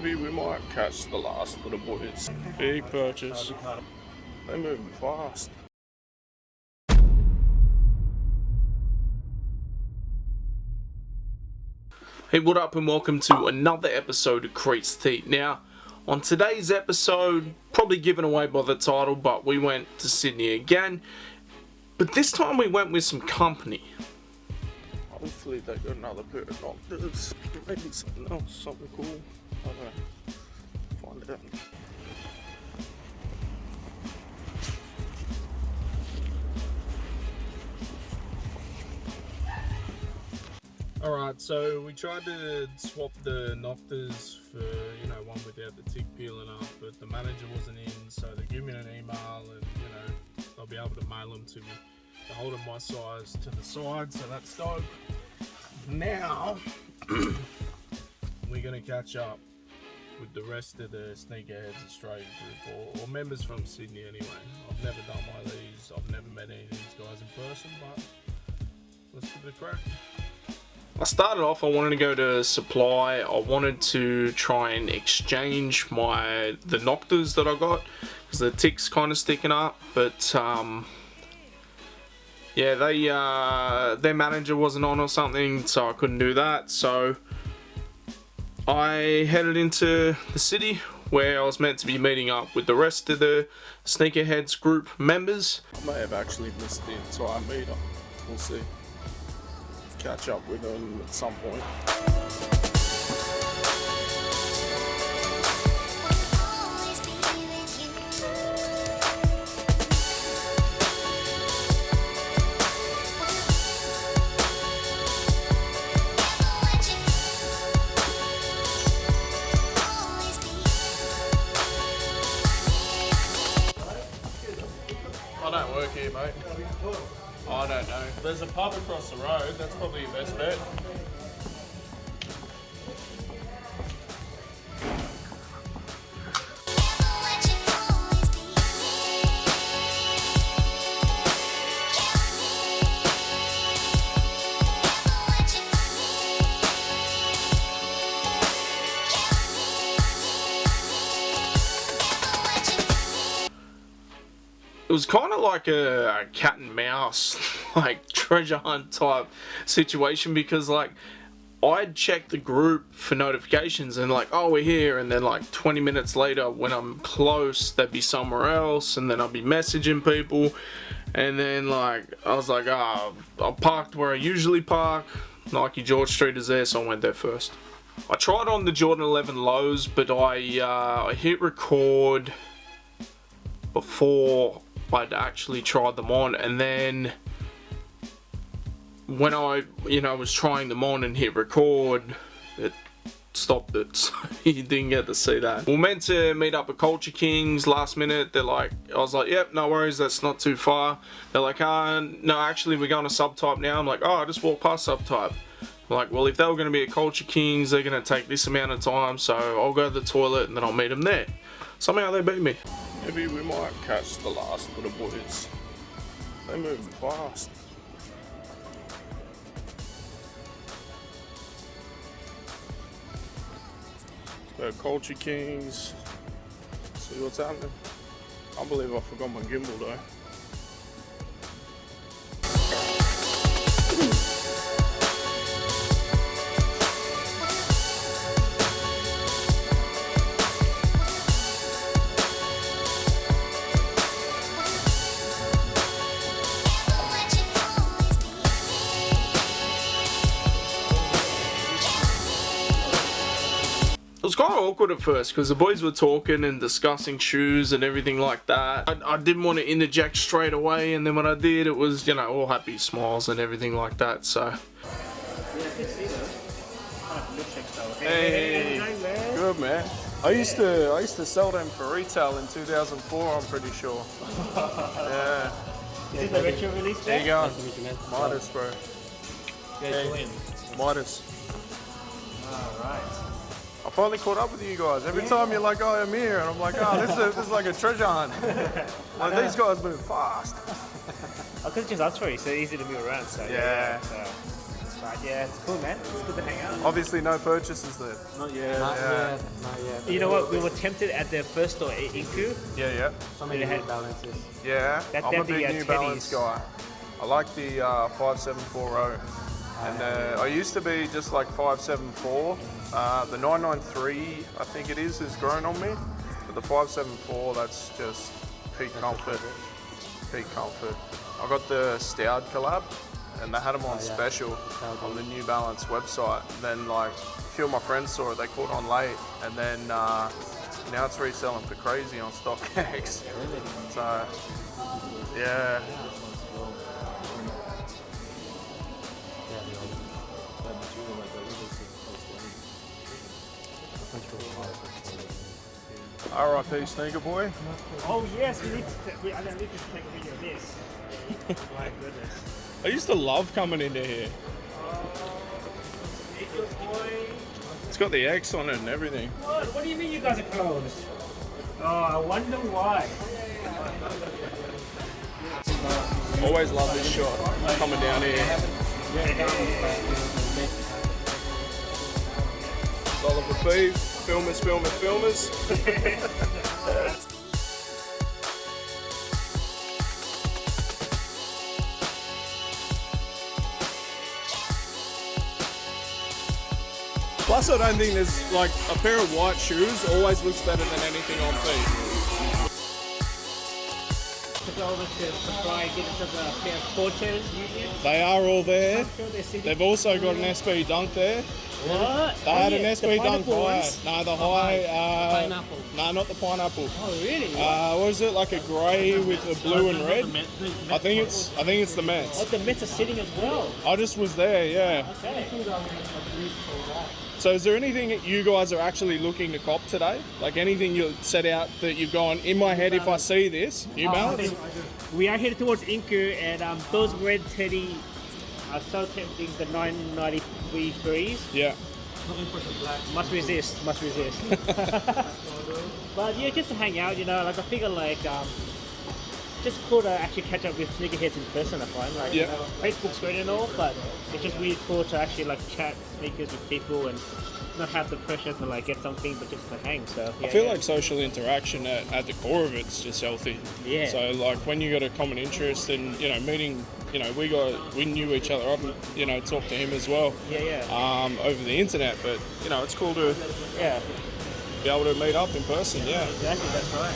Maybe we might catch the last of the boys. Big purchase. They move fast. Hey, what up and welcome to another episode of Creased. Now, on today's episode, probably given away by the title, but we went to Sydney again. But this time we went with some company. Hopefully they got another pair of doctors. Maybe something else, something cool. I don't know. Find out. Alright, so we tried to swap the Noctas for, one without the tick peeling up, but the manager wasn't in, so they give me an email and, they'll be able to mail them to me. They're holding my size to the side, so that's dope. Now, we're going to catch up with the rest of the Sneakerheads Australia group, or members from Sydney anyway. I've never done one of these, I've never met any of these guys in person, but let's give it a crack. I started off, I wanted to go to Supply. I wanted to try and exchange the Noctas that I got, because the tick's kind of sticking up, but yeah, their manager wasn't on or something, so I couldn't do that. So I headed into the city where I was meant to be meeting up with the rest of the Sneakerheads group members. I may have actually missed the entire meetup. We'll see. Catch up with them at some point. I don't work here, mate. I don't know. There's a pub across the road. That's probably your best bet. It was kind of like a cat and mouse, like treasure hunt type situation, because like I'd check the group for notifications and like, oh, we're here, and then like 20 minutes later when I'm close they'd be somewhere else, and then I'd be messaging people, and then like I was like, I parked where I usually park. Nike George Street is there, so I went there first. I tried on the Jordan 11 lows, but I hit record before I'd actually tried them on, and then when I was trying them on and hit record, it stopped it, so you didn't get to see that. We were meant to meet up at Culture Kings last minute. I was like, yep, no worries, that's not too far. They're like, no, actually we're going to Subtype now. I'm like, oh, I just walked past Subtype. I'm like, well, if they were going to be at Culture Kings, they're going to take this amount of time, so I'll go to the toilet and then I'll meet them there. Somehow they beat me. Maybe we might catch the last of the boys. They move fast. So Culture Kings. See what's happening. I believe I forgot my gimbal though. It was kind of awkward at first because the boys were talking and discussing shoes and everything like that. I didn't want to interject straight away, and then when I did, it was, all happy smiles and everything like that, so. Hey, good man. I used to sell them for retail in 2004, I'm pretty sure. Yeah. Is this the retro release? There you go. Nice to meet you, man. MITUS, bro. Hey. MITUS. Alright. I finally caught up with you guys. Every time you're like, oh, I'm here, and I'm like, oh, this is like a treasure hunt. Like, these guys move fast. I could just ask for you, so easy to move around. So yeah. But yeah, it's cool, man. It's good to hang out. Obviously, no purchases there. Not yet. Not yet. You know what? We were tempted at their first store, Inku. Yeah. So many They had- New Balances. Yeah, That- I'm a that the, big New Balance Teddies. guy. I like the 5740. And I used to be just like 574. The 993, I think it is grown on me. But the 574, that's just peak comfort. Peak comfort. I got the Stout collab, and they had them on special on the New Balance website. Then like a few of my friends saw it, they caught on late, and then now it's reselling for crazy on StockX. So yeah. R.I.P. Sneaker Boy. Oh yes, I need to take a video of this. My goodness. I used to love coming into here. Sneaker boy. It's got the X on it and everything. What do you mean you guys are closed? Oh, I wonder why. Always love this shot. Coming down here. Dollar for beef. Filmers. Plus, I don't think there's like a pair of white shoes always looks better than anything on feet. To go over to try and get into the pair of porches union. They are all there. I'm sure they're sitting. They've also got an SB Dunk there. What? They had an SB Dunk pineapple high. ones? No, the high. Pineapple. No, not the pineapple. Oh really? What is it? Like a grey with a blue and red? I think it's the Oh, Mets. the Mets are sitting as well. I just was there, yeah. Okay. So is there anything that you guys are actually looking to cop today? Like anything you set out that you've gone, in my head if I see this, New Balance? We are headed towards Inku, and those red teddy are so tempting. The 993 threes. Yeah. Must resist. But yeah, just to hang out, you know. Like I figure, like just cool to actually catch up with sneakerheads in person. I find, like, Yeah. you know, Facebook's great and all, but it's just really cool to actually like chat sneakers with people and not have the pressure to like get something, but just to hang. So yeah, I feel like social interaction at the core of it's just healthy. Yeah. So like when you got a common interest and, you know, meeting, you know, we knew each other. I, you know, talked to him as well. Yeah. Over the internet, but you know, it's cool to Yeah. be able to meet up in person. Yeah. Exactly. That's right.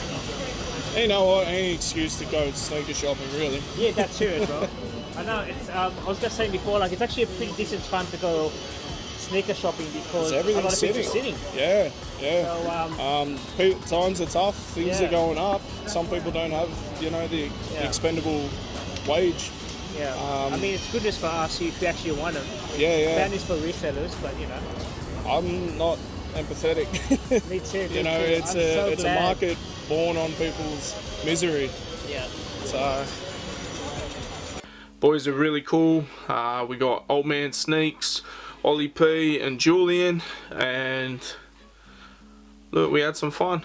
And you know what? Any excuse to go sneaker shopping, really. Yeah, that too as well. I know. It's. I was just saying before, like it's actually a pretty decent time to go sneaker shopping because a lot of Everything's people are sitting. sitting. Yeah. So Times are tough. Things Yeah. are going up. Some people don't have, you know, the expendable wage. yeah. I mean, it's good news for us if you actually want them. Yeah. Bad news for resellers, but you know. I'm not empathetic. Me too. You know, it's a market born on people's misery. Yeah. So, boys are really cool. We got Old Man Sneaks, Ollie P, and Julian, and look, we had some fun.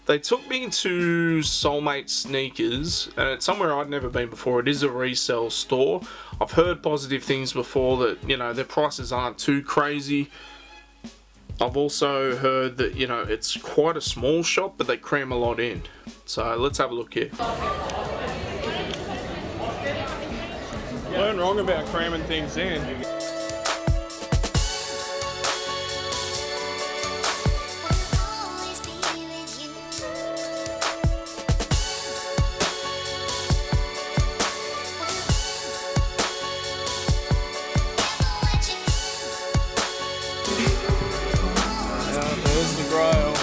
They took me to Soulmate Sneakers, and it's somewhere I'd never been before. It is a resale store. I've heard positive things before that, you know, their prices aren't too crazy. I've also heard that, you know, it's quite a small shop, but they cram a lot in. So let's have a look here. Learn wrong about cramming things in. There's the grail.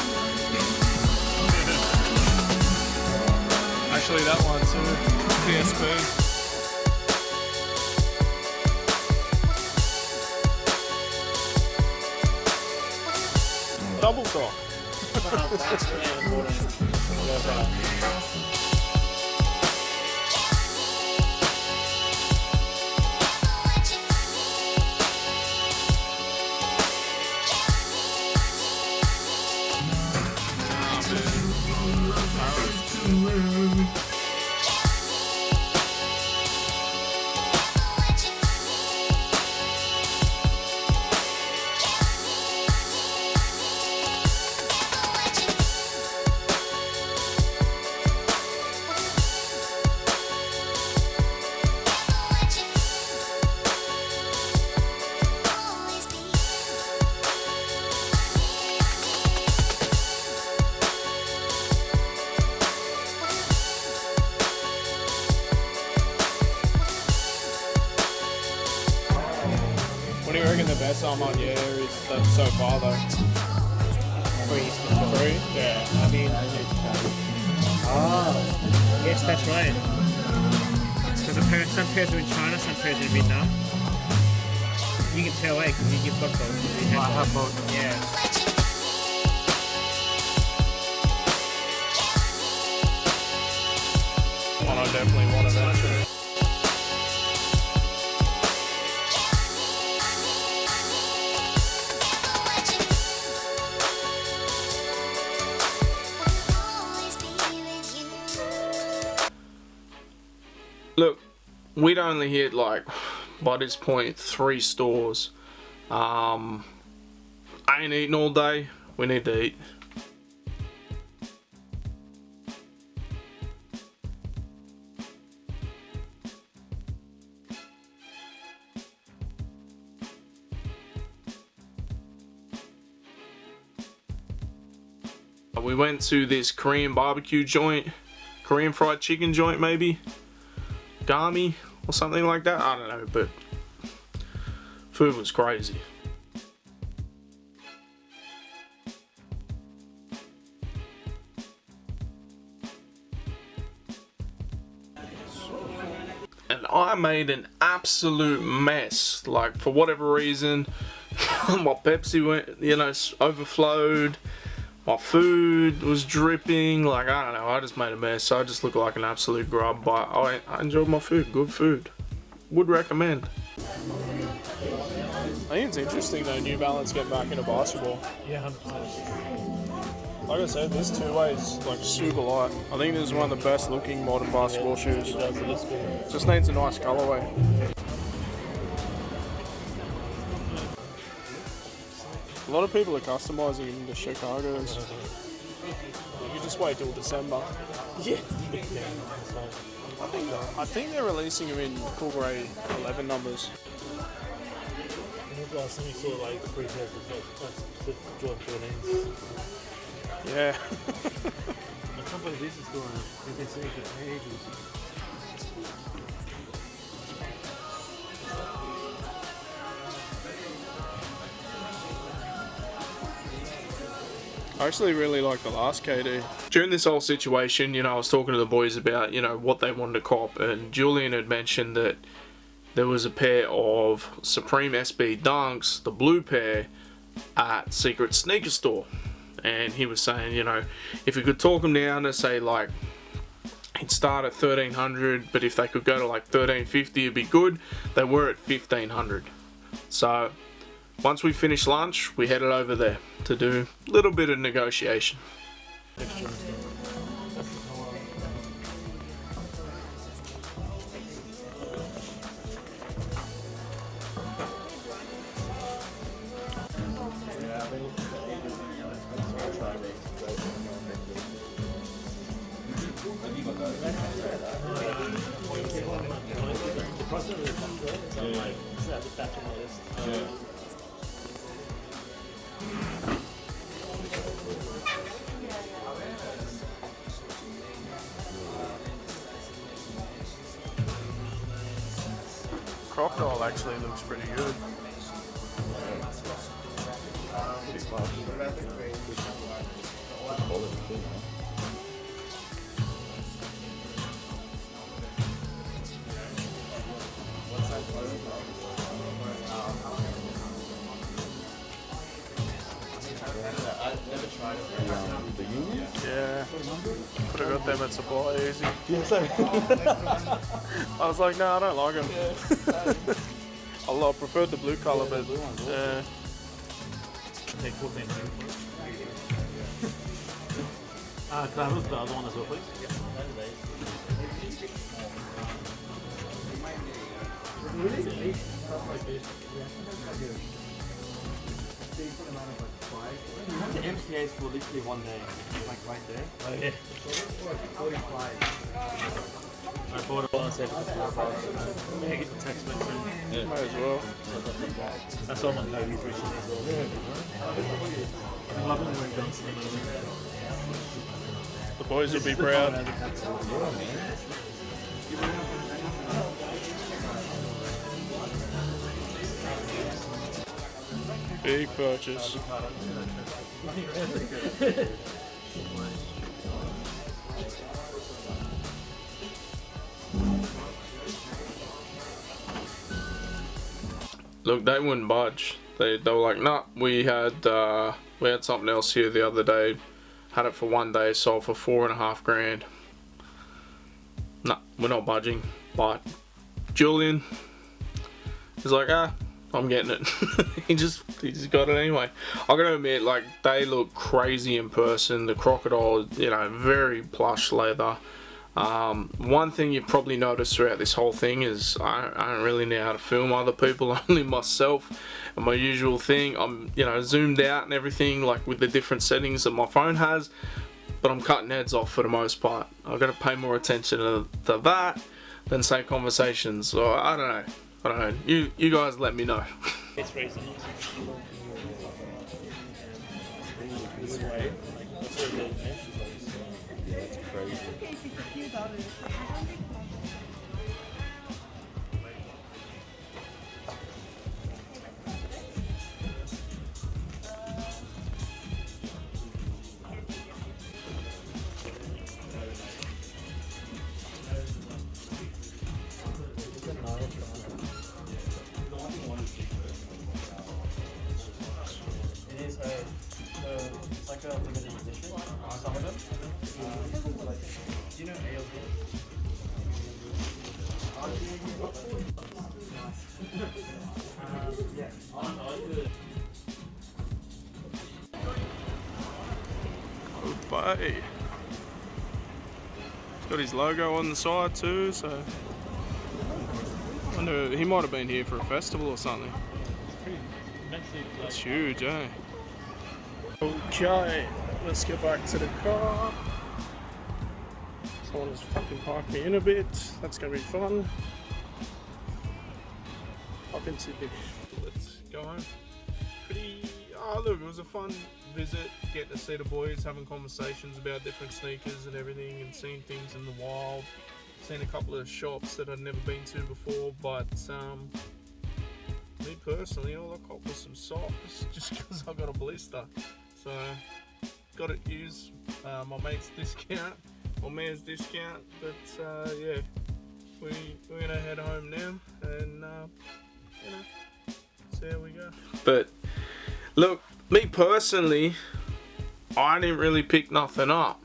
Actually, that one too. PSP. Double top. reckon the best I'm on, yeah, is so far though. Free? Yeah, I mean... Oh, yes, that's right. Because some pairs are in China, some pairs are in Vietnam. You can tell, because you've got both. I have both. Yeah. One I definitely want eventually. Look, we'd only hit, like, by this point, 3 stores. I ain't eating all day. We need to eat. We went to this Korean barbecue joint, Korean fried chicken joint maybe, Gami or something like that, I don't know, but food was crazy. And I made an absolute mess, like for whatever reason, my Pepsi went, you know, overflowed. My food was dripping, like, I don't know, I just made a mess, so I just look like an absolute grub, but I enjoyed my food, good food. Would recommend. I think it's interesting though, New Balance getting back into basketball. Yeah, 100%. Like I said, this two-way is like super light. I think this is one of the best looking modern basketball shoes. Just needs a nice colorway. A lot of people are customizing the Chicago's. You just wait till December. Yeah. I think they're releasing them in cool grey 11 numbers. Somebody saw like 3 pairs of Jordan. Yeah. I can't believe this is going on. They've been saying for ages. I actually really like the last KD. During this whole situation, you know, I was talking to the boys about, you know, what they wanted to cop, and Julian had mentioned that there was a pair of Supreme SB Dunks, the blue pair, at Secret Sneaker Store. And he was saying, you know, if we could talk them down to say, like, it'd start at 1300, but if they could go to like 1350, it'd be good. They were at 1500. So once we finished lunch, we headed over there to do a little bit of negotiation. Crocodile actually looks pretty good. Yeah, could have got them at Supply easy. I was like, no, I don't like them. I preferred the blue colour, but yeah. Take 14. Can I have the other one as well, please? The MCA is for literally one day, like right there. Oh yeah. 45. I bought it on set for $4. Yeah, get the text message. Yeah. Might as well. I saw my babies recently as well. I love it when it comes to The boys will be proud. Big purchase. Look, they wouldn't budge. They were like, nah, we had something else here the other day. Had it for 1 day, sold for $4.5 grand. Nah, we're not budging. But Julian is like, I'm getting it. he just got it anyway. I gotta admit, like, they look crazy in person. The crocodile, you know, very plush leather. One thing you've probably noticed throughout this whole thing is I don't really know how to film other people, only myself. And my usual thing, I'm, you know, zoomed out and everything, like with the different settings that my phone has, but I'm cutting heads off for the most part. I've got to pay more attention to that than say conversations. So I don't know. You guys let me know. It's recent. This way, like, that's where the mesh is like. Yeah, it's crazy. It is it's like a limited edition. Some of them. Do you know ALD? Yeah. Oh, buddy. He's got his logo on the side too, so I wonder, he might have been here for a festival or something. It's huge, eh? Okay, let's get back to the car. Someone just fucking parked me in a bit. That's gonna be fun. Up in Sydney. Let's go home. Oh look, it was a fun visit. Getting to see the boys, having conversations about different sneakers and everything, and seeing things in the wild. Seen a couple of shops that I'd never been to before, but me personally, all I got was some socks just because I got a blister. So got to use my mate's discount or man's discount, but yeah, we're gonna head home now and you know, see how we go. But look, me personally, I didn't really pick nothing up.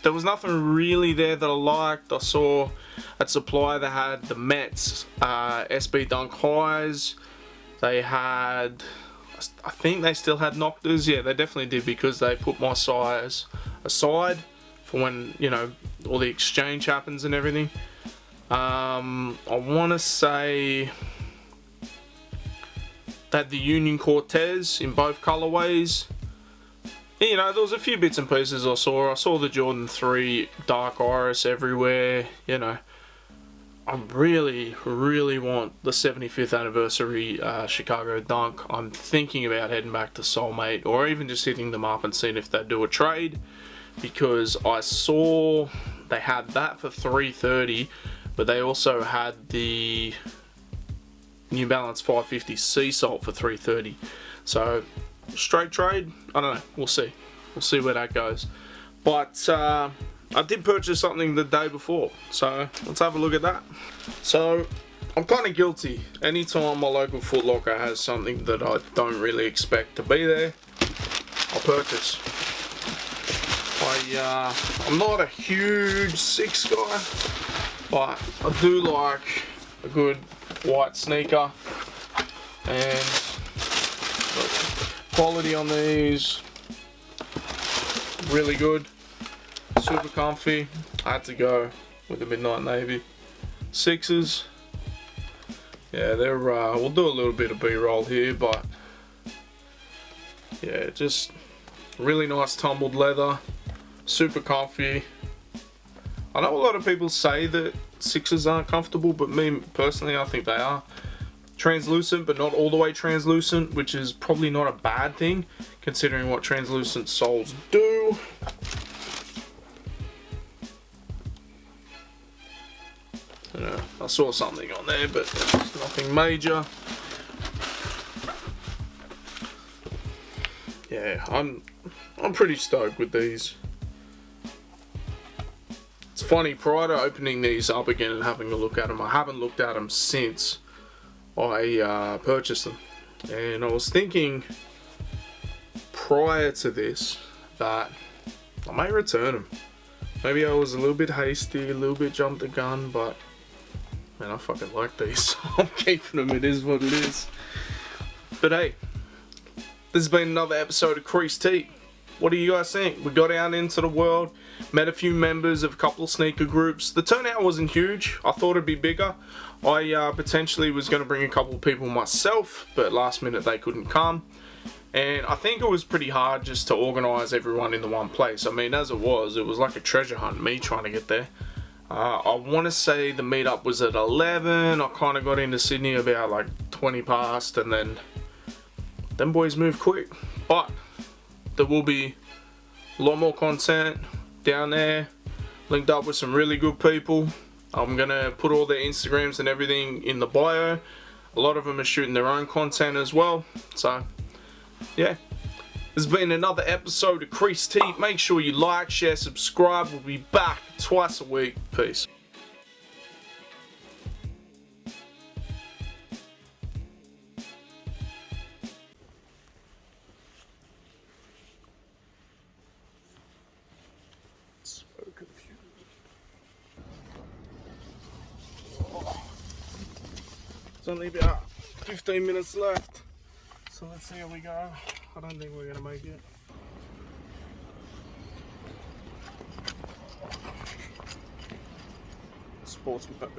There was nothing really there that I liked. I saw at Supply they had the Mets SB Dunk highs. They had, I think they still had Noctas. Yeah, they definitely did, because they put my size aside for when, you know, all the exchange happens and everything. I want to say that the Union Cortez in both colorways. You know, there was a few bits and pieces I saw. I saw the Jordan 3 Dark Iris everywhere. You know, I really, really want the 75th anniversary Chicago Dunk. I'm thinking about heading back to Soulmate, or even just hitting them up and seeing if they do a trade, because I saw they had that for $330, but they also had the New Balance 550 Sea Salt for $330. So straight trade, I don't know, we'll see where that goes. But I did purchase something the day before, so let's have a look at that. So I'm kind of guilty. Anytime my local Foot Locker has something that I don't really expect to be there, I'll purchase. I'm not a huge Six guy, but I do like a good white sneaker, and quality on these, really good, super comfy. I had to go with the Midnight Navy. Sixes, yeah, they're, we'll do a little bit of B-roll here, but yeah, just really nice tumbled leather, super comfy. I know a lot of people say that Sixes aren't comfortable, but me personally, I think they are. Translucent, but not all the way translucent, which is probably not a bad thing considering what translucent soles do. I saw something on there, but nothing major. yeah, I'm pretty stoked with these. It's funny, prior to opening these up again and having a look at them, I haven't looked at them since I purchased them. And I was thinking prior to this that I may return them. Maybe I was a little bit hasty, a little bit jumped the gun, but man, I fucking like these, so I'm keeping them. It is what it is. But hey, this has been another episode of Creased. What do you guys think? We got out into the world, met a few members of a couple of sneaker groups. The turnout wasn't huge. I thought it'd be bigger. I potentially was going to bring a couple of people myself, but last minute they couldn't come. And I think it was pretty hard just to organise everyone in the one place. I mean, as it was like a treasure hunt, me trying to get there. I want to say the meetup was at 11. I kind of got into Sydney about like 20 past, and then them boys move quick. But there will be a lot more content down there, linked up with some really good people. I'm gonna put all their Instagrams and everything in the bio. A lot of them are shooting their own content as well. So yeah, this has been another episode of Creased. Make sure you like, share, subscribe. We'll be back twice a week. Peace. It's only about 15 minutes left, so let's see how we go. I don't think we're gonna make it. Sports mode.